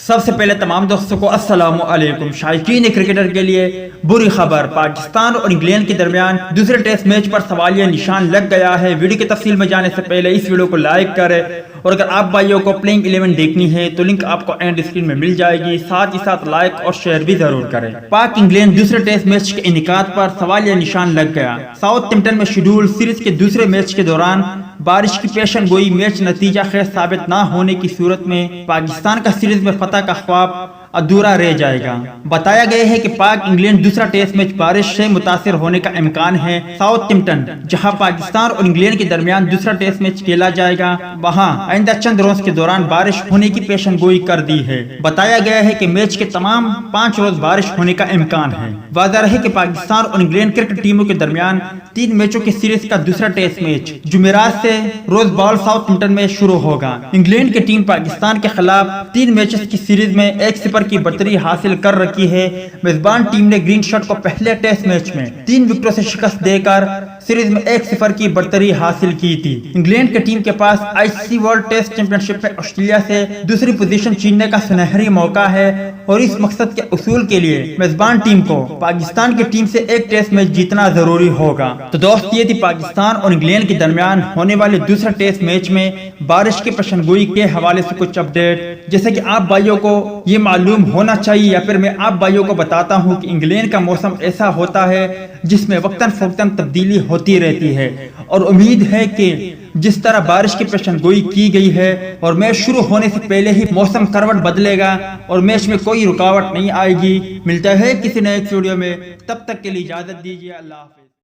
سب سے پہلے تمام دوستوں کو السلام علیکم۔ شائقین کرکٹر کے لیے بری خبر، پاکستان اور انگلینڈ کے درمیان دوسرے ٹیسٹ میچ پر سوالیہ نشان لگ گیا ہے۔ ویڈیو کی تفصیل میں جانے سے پہلے اس ویڈیو کو لائک کریں، اور اگر آپ بھائیوں کو پلینگ 11 دیکھنی ہے تو لنک آپ کو اینڈ اسکرین میں مل جائے گی، ساتھ ہی ساتھ لائک اور شیئر بھی ضرور کریں۔ پاک انگلینڈ دوسرے ٹیسٹ میچ کے انعقاد پر سوالیہ نشان لگ گیا۔ ساؤتھ ٹمپٹن میں شیڈول سیریز کے دوسرے میچ کے دوران بارش کی پیشن گوئی میچ نتیجہ خیز ثابت نہ ہونے کی صورت میں پاکستان کا سیریز میں فتح کا خواب ادھورا رہ جائے گا۔ بتایا گیا ہے کہ پاک انگلینڈ دوسرا ٹیسٹ میچ بارش سے متاثر ہونے کا امکان ہے۔ ساؤتھ ٹمپٹن جہاں پاکستان اور انگلینڈ کے درمیان دوسرا ٹیسٹ میچ کھیلا جائے گا، وہاں آئندہ چند روز کے دوران بارش ہونے کی پیشن گوئی کر دی ہے۔ بتایا گیا ہے کہ میچ کے تمام 5 روز بارش ہونے کا امکان ہے۔ واضح رہے کہ پاکستان اور انگلینڈ کرکٹ ٹیموں کے درمیان 3 میچوں کی سیریز کا دوسرا ٹیسٹ میچ جمعرات سے روز بال ساؤتھ ٹمپٹن میں شروع ہوگا۔ انگلینڈ کی ٹیم پاکستان کے خلاف 3 میچز کی سیریز میں 1-0 کی برتری حاصل کر رکھی ہے۔ میزبان ٹیم نے گرین شرٹ کو پہلے ٹیسٹ میچ میں 3 وکٹوں سے شکست دے کر سیریز میں 1-0 کی برتری حاصل کی تھی۔ انگلینڈ کی ٹیم کے پاس ICC ورلڈ ٹیسٹ چیمپئن شپ میں آسٹریلیا سے دوسری پوزیشن چھیننے کا سنہری موقع ہے، اور اس مقصد کے حصول کے لیے میزبان ٹیم کو پاکستان کی ٹیم سے ایک ٹیسٹ میچ جیتنا ضروری ہوگا۔ تو دوست، یہ تھی پاکستان اور انگلینڈ کے درمیان ہونے والے دوسرے ٹیسٹ میچ میں بارش کی پیشن گوئی کے حوالے سے کچھ اپڈیٹ، جیسے کہ آپ بھائیوں کو یہ معلوم ہونا چاہیے یا پھر میں آپ بھائیوں کو بتاتا ہوں کہ انگلینڈ کا موسم ایسا ہوتا ہے جس میں وقتاً فوقتاً تبدیلی ہوتی رہتی ہے، اور امید ہے کہ جس طرح بارش کی پیشن گوئی کی گئی ہے اور میچ شروع ہونے سے پہلے ہی موسم کروٹ بدلے گا اور میچ میں کوئی رکاوٹ نہیں آئے گی۔ ملتا ہے کسی نئے ویڈیو میں، تب تک کے لیے اجازت دیجیے، اللہ حافظ۔